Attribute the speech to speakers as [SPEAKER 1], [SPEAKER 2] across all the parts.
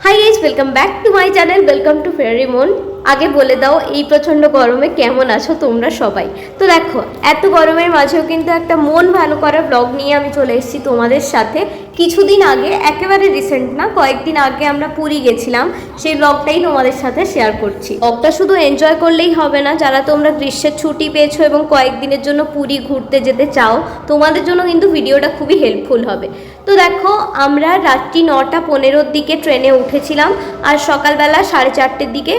[SPEAKER 1] Hi guys, welcome back to my channel. Welcome to fairy মন। আগে বলে দাও এই প্রচণ্ড গরমে কেমন আছো তোমরা সবাই। তো দেখো, এত গরমের মাঝেও কিন্তু একটা মন ভালো করার ব্লগ নিয়ে আমি চলে এসেছি তোমাদের সাথে। কিছুদিন আগে, একেবারে রিসেন্ট না, কয়েকদিন আগে আমরা পুরী গেছিলাম, সেই ব্লগটাই তোমাদের সাথে শেয়ার করছি। ব্লগটা শুধু এনজয় করলেই হবে না, যারা তোমরা গ্রীষ্মের ছুটি পেয়েছো এবং কয়েকদিনের জন্য পুরী ঘুরতে যেতে চাও, তোমাদের জন্য কিন্তু ভিডিওটা খুবই হেল্পফুল হবে। তো দেখো, আমরা রাত্রি 9:15-র দিকে ট্রেনে উঠেছিলাম আর সকালবেলা 4:30-র দিকে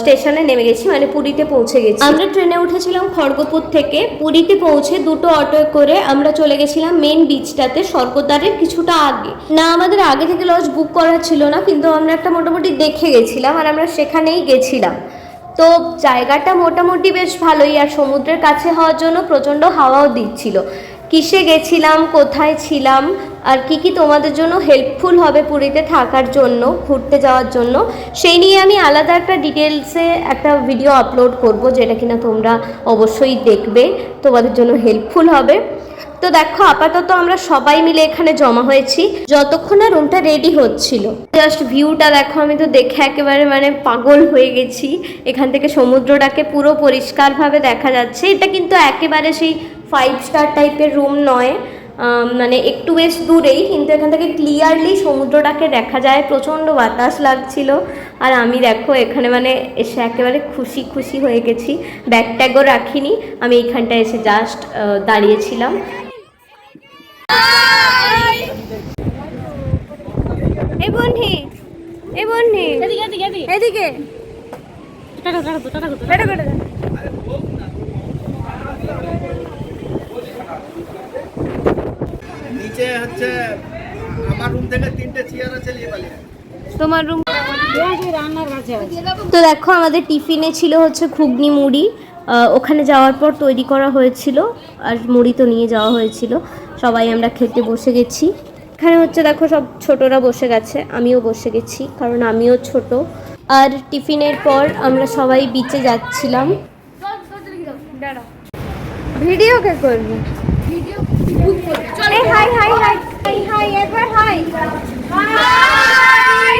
[SPEAKER 1] স্টেশনে নেমে গেছি, মানে পুরীতে পৌঁছে গেছি। আমরা ট্রেনে উঠেছিলাম খড়গপুর থেকে। পুরীতে পৌঁছে দুটো অটো করে আমরা চলে গেছিলাম মেন বিচটাতে, স্বর্গদ্বারের কিছুটা আগে। না, আমাদের আগে থেকে লজ বুক করা ছিল না, কিন্তু আমরা একটা মোটামুটি দেখে গেছিলাম আর আমরা সেখানেই গেছিলাম। তো জায়গাটা মোটামুটি বেশ ভালোই, আর সমুদ্রের কাছে হওয়ার জন্য প্রচণ্ড হাওয়াও দিচ্ছিল। কিসে গেছিলাম, কোথায় ছিলাম, আর কি তোমাদের জন্য হেল্পফুল হবে পুরীতে থাকার জন্য, ঘুরতে যাওয়ার জন্য, সেই নিয়ে আমি আলাদা একটা ডিটেলসে একটা ভিডিও আপলোড করব, যেটা কিনা তোমরা অবশ্যই দেখবে, তোমাদের জন্য হেল্পফুল হবে। তো দেখো, আপাতত আমরা সবাই মিলে এখানে জমা হয়েছি যতক্ষণ না রুমটা রেডি হচ্ছিল। জাস্ট ভিউটা দেখো, আমি তো দেখে একেবারে মানে পাগল হয়ে গেছি। এখান থেকে সমুদ্রটাকে পুরো পরিষ্কারভাবে দেখা যাচ্ছে। এটা কিন্তু একেবারে সেই 5 স্টার টাইপের রুম নয়, মানে একটু বেশ দূরেই, কিন্তু এখান থেকে ক্লিয়ারলি সমুদ্রটাকে দেখা যায়। প্রচণ্ড বাতাস লাগছিল আর আমি দেখো এখানে মানে এসে একেবারে খুশি খুশি হয়ে গেছি। ব্যাগ ট্যাগও রাখিনি, আমি এইখানটায় এসে জাস্ট দাঁড়িয়েছিলাম। এই বন্ধি, এই বন্ধি, এদিকে
[SPEAKER 2] নিচে হচ্ছে আমার রুম থেকে 3টে চেয়ার আছে, নিয়ে পালিয়ে
[SPEAKER 1] তোমার রুম। তো দেখো, আমাদের টিফিনে ছিল হচ্ছে ঘুগনি মুড়ি, ওখানে যাওয়ার পর তৈরি করা হয়েছিল, আর মুড়ি তো নিয়ে যাওয়া হয়েছিল। সবাই আমরা খেতে বসে গেছি। এখানে হচ্ছে দেখো, সব ছোটরা বসে গেছে, আমিও বসে গেছি কারণ আমিও ছোট। আর টিফিনের পর আমরা সবাই বিচে যাচ্ছিলাম। ভিডিও কে করবি? High high high high high, একবার হাই হাই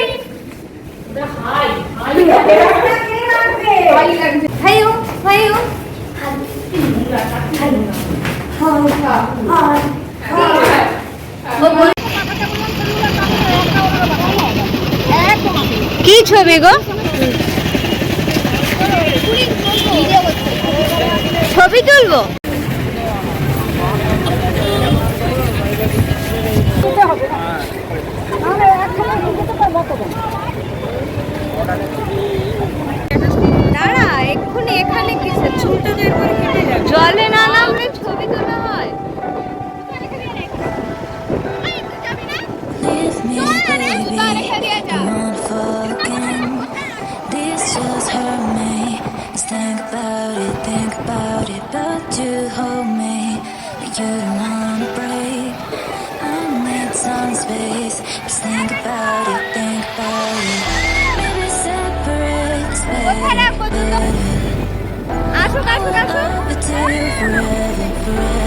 [SPEAKER 1] হাইও হাইও। কি ছবি গো? ছবি তুলবো? দাঁড়া, এক্ষুনি এখানে কিসে জলে না নামলে ছবি তোলা হয়?
[SPEAKER 3] Think about it, but you hold me. You don't wanna break. I need some space. Just think about it, Maybe separate is better. But till forever, forever.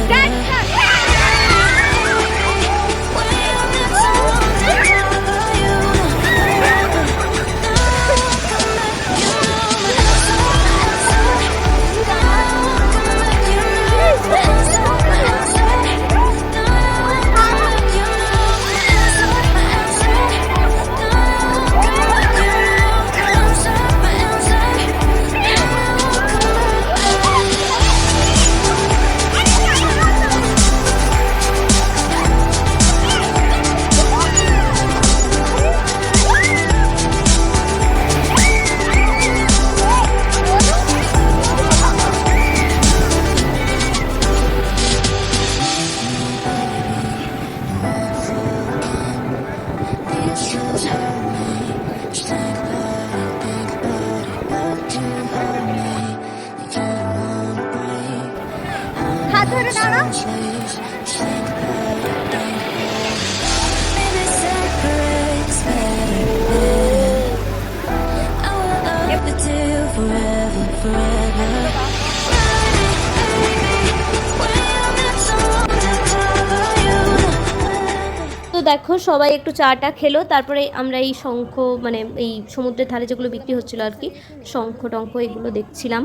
[SPEAKER 1] দেখো সবাই একটু চাটা খেলো, তারপরে আমরা এই শঙ্খ মানে এই সমুদ্রের ধারে যেগুলো বিক্রি হচ্ছিলো আর কি, শঙ্খ টঙ্খ এগুলো দেখছিলাম,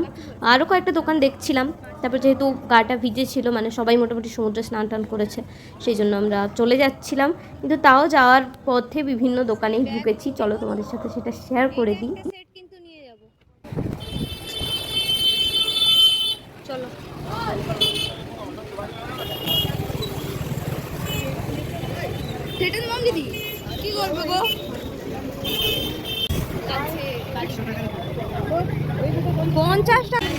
[SPEAKER 1] আরও কয়েকটা দোকান দেখছিলাম। তারপর যেহেতু গাটা ভিজে ছিল, মানে সবাই মোটামুটি সমুদ্রে স্নান টান করেছে, সেই জন্য আমরা চলে যাচ্ছিলাম। কিন্তু তাও যাওয়ার পথে বিভিন্ন দোকানেই ঢুকেছি, চলো তোমাদের সাথে সেটা শেয়ার করে দিই। কিন্তু নিয়ে যাব, চলো। দিদি কি করবে গো? পঞ্চাশ টাকা।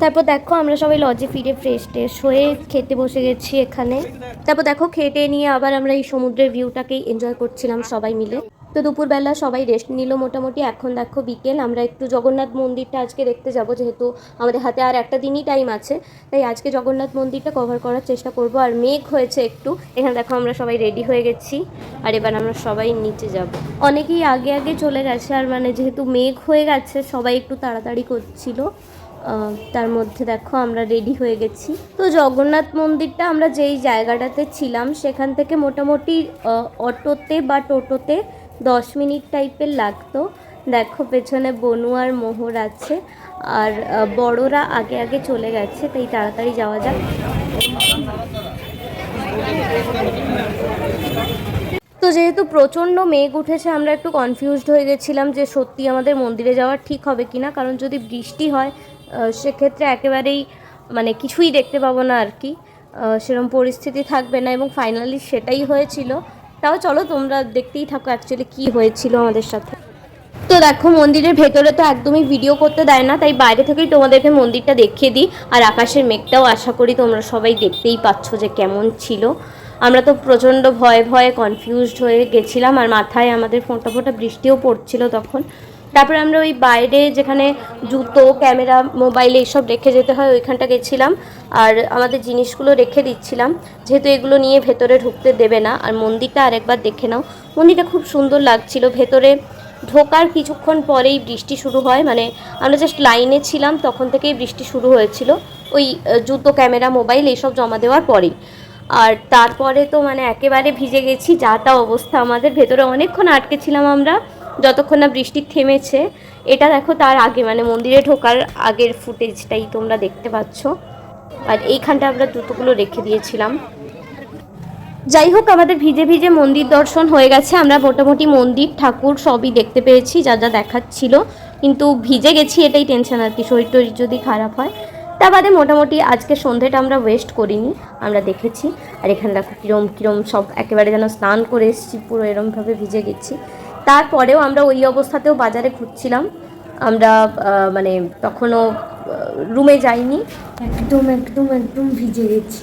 [SPEAKER 1] তারপর দেখো আমরা সবাই লজে ফিরে ফ্রেশ ট্রেশ হয়ে খেতে বসে গেছি এখানে। তারপর দেখো খেতে নিয়ে আবার আমরা এই সমুদ্রের ভিউটাকেই এনজয় করছিলাম সবাই মিলে। তো দুপুরবেলা সবাই রেস্ট নিল মোটামুটি। এখন দেখো বিকেল, আমরা একটু জগন্নাথ মন্দিরটা আজকে দেখতে যাব, যেহেতু আমাদের হাতে আর একটা দিনই টাইম আছে, তাই আজকে জগন্নাথ মন্দিরটা কভার করার চেষ্টা করব। আর মেঘ হয়েছে একটু, এখানে দেখো আমরা সবাই রেডি হয়ে গেছি, আর এবার আমরা সবাই নিচে যাব। অনেকেই আগে আগে চলে গেছে, আর মানে যেহেতু মেঘ হয়ে গেছে সবাই একটু তাড়াতাড়ি করছিল। তার মধ্যে দেখো আমরা রেডি হয়ে গেছি। তো জগন্নাথ মন্দিরটা আমরা যেই জায়গাটাতে ছিলাম সেখান থেকে মোটামুটি অটোতে বা টোটোতে 10 মিনিট টাইপের লাগতো। দেখো পেছনে বনু আর মোহর আছে, আর বড়রা আগে আগে চলে গেছে, তাই তাড়াতাড়ি যাওয়া যাক। তো যেহেতু প্রচণ্ড মেঘ উঠেছে, আমরা একটু কনফিউজড হয়ে গেছিলাম যে সত্যি আমাদের মন্দিরে যাওয়া ঠিক হবে কিনা, কারণ যদি বৃষ্টি হয় সেক্ষেত্রে একেবারেই মানে কিছুই দেখতে পাবো না আর কি, সেরকম পরিস্থিতি থাকবে না, এবং ফাইনালি সেটাই হয়েছিল। তাও চলো তোমরা দেখতেই থাকো অ্যাকচুয়ালি কী হয়েছিল আমাদের সাথে। তো দেখো মন্দিরের ভেতরে তো একদমই ভিডিও করতে দেয় না, তাই বাইরে থেকেই তোমাদেরকে মন্দিরটা দেখিয়ে দিই। আর আকাশের মেঘটাও আশা করি তোমরা সবাই দেখতেই পাচ্ছ যে কেমন ছিল। আমরা তো প্রচণ্ড ভয়ে ভয়ে কনফিউজড হয়ে গেছিলাম, আর মাথায় আমাদের ফোঁটা ফোঁটা বৃষ্টিও পড়ছিল তখন। তারপরে আমরা ওই বাইরে যেখানে জুতো, ক্যামেরা, মোবাইল এইসব রেখে যেতে হয় ওইখানটা গেছিলাম, আর আমাদের জিনিসগুলো রেখে দিচ্ছিলাম, যেহেতু এগুলো নিয়ে ভেতরে ঢুকতে দেবে না। আর মন্দিরটা আরেকবার দেখে নাও, মন্দিরটা খুব সুন্দর লাগছিল। ভেতরে ঢোকার কিছুক্ষণ পরেই বৃষ্টি শুরু হয়, মানে আমরা জাস্ট লাইনে ছিলাম তখন থেকেই বৃষ্টি শুরু হয়েছিল, ওই জুতো, ক্যামেরা, মোবাইল এইসব জমা দেওয়ার পরেই। আর তারপরে তো মানে একেবারে ভিজে গেছি, যা তা অবস্থা আমাদের। ভেতরে অনেকক্ষণ আটকে ছিলাম আমরা, যতক্ষণ না বৃষ্টি থেমেছে। এটা দেখো তার আগে, মানে মন্দিরে ঢোকার আগের ফুটেজটাই তোমরা দেখতে পাচ্ছ। আর এইখানটা আমরা জুতোগুলো রেখে দিয়েছিলাম। যাই হোক, আমাদের ভিজে ভিজে মন্দির দর্শন হয়ে গেছে। আমরা মোটামুটি মন্দির, ঠাকুর সবই দেখতে পেয়েছি যা যা দেখাচ্ছিল, কিন্তু ভিজে গেছি এটাই টেনশন আর কি, শরীর টরীর যদি খারাপ হয়। তা বাদে মোটামুটি আজকে সন্ধ্যেটা আমরা ওয়েস্ট করিনি, আমরা দেখেছি। আর এখানে দেখো কিরম কিরম সব একেবারে যেন স্নান করে এসেছি, পুরো এরমভাবে ভিজে গেছি। তারপরেও আমরা ওই অবস্থাতেও বাজারে ঘুরছিলাম, আমরা মানে তখনও রুমে যাইনি, একদম একদম একদম ভিজে গেছি।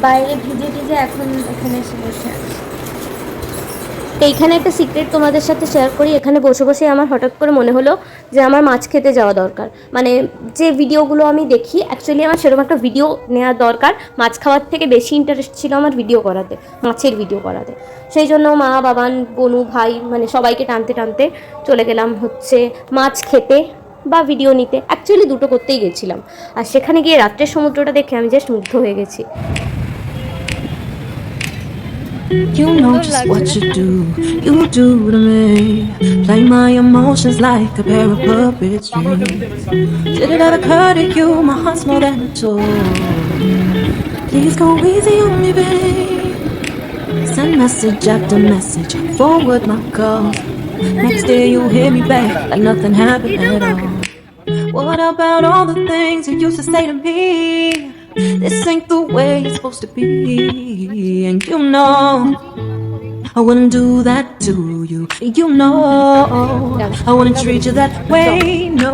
[SPEAKER 1] বাইরে ভিজে ভিজে এখন এখানে এসে বসে আছি। এইখানে একটা সিক্রেট তোমাদের সাথে শেয়ার করি। এখানে বসে বসে আমার হঠাৎ করে মনে হলো যে আমার মাছ খেতে যাওয়া দরকার। মানে যে ভিডিওগুলো আমি দেখি, অ্যাকচুয়ালি আমার সেরকম একটা ভিডিও নেওয়া দরকার। মাছ খাওয়ার থেকে বেশি ইন্টারেস্ট ছিল আমার ভিডিও করাতে, মাছের ভিডিও করাতে। সেই জন্য মা, বাবান, বনু, ভাই মানে সবাইকে টানতে টানতে চলে গেলাম হচ্ছে মাছ খেতে বা ভিডিও নিতে। অ্যাকচুয়ালি দুটো করতেই গেছিলাম। আর সেখানে গিয়ে রাত্রের সমুদ্রটা দেখে আমি জাস্ট মুগ্ধ হয়ে গেছি।
[SPEAKER 4] You know just what you do to me. Play my emotions like a pair of puppet strings. Did it ever occur to you my heart's more than a toy? Please go easy on me, babe. Send message after message, forward my calls. Next day you hear me back like nothing happened at all. What about all the things you used to say to me? This ain't the way it's supposed to be. And you know I wouldn't do that to you. You know I wouldn't treat you that way. No,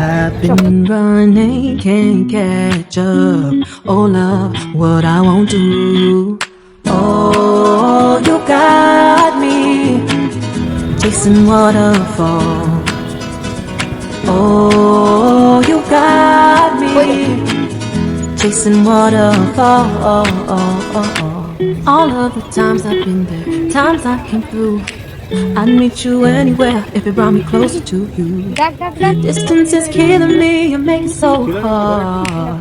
[SPEAKER 4] I've been running, can't catch up. Oh love, what I won't do. Oh, you got me chasing waterfall. Oh, you got me chasing waterfall. All of the times I've been there, times I came through. I'd meet you anywhere if it brought me closer to you. Distance is killing me, you make it so hard.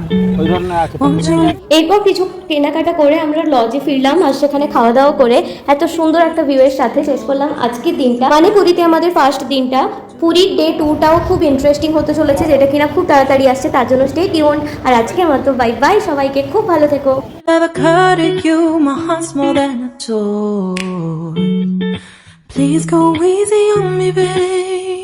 [SPEAKER 4] Won't you?
[SPEAKER 1] এরপর কিছু কেনাকাটা করে আমরা লজে ফিরলাম আর সেখানে খাওয়া দাওয়া করে এত সুন্দর একটা ভিউয়ের সাথে শেষ করলাম আজকের দিনটা, মানে পুরীতে আমাদের ফার্স্ট দিনটা। পুরীর ডে 2টাও খুব ইন্টারেস্টিং হতে চলেছে, যেটা কিনা খুব তাড়াতাড়ি আসছে, তার জন্য স্টে টিউন। আর আজকের মতো বাই বাই, সবাইকে খুব ভালো থেকো।
[SPEAKER 4] Never courted you, my heart's more than a toy. Please go easy on me, babe.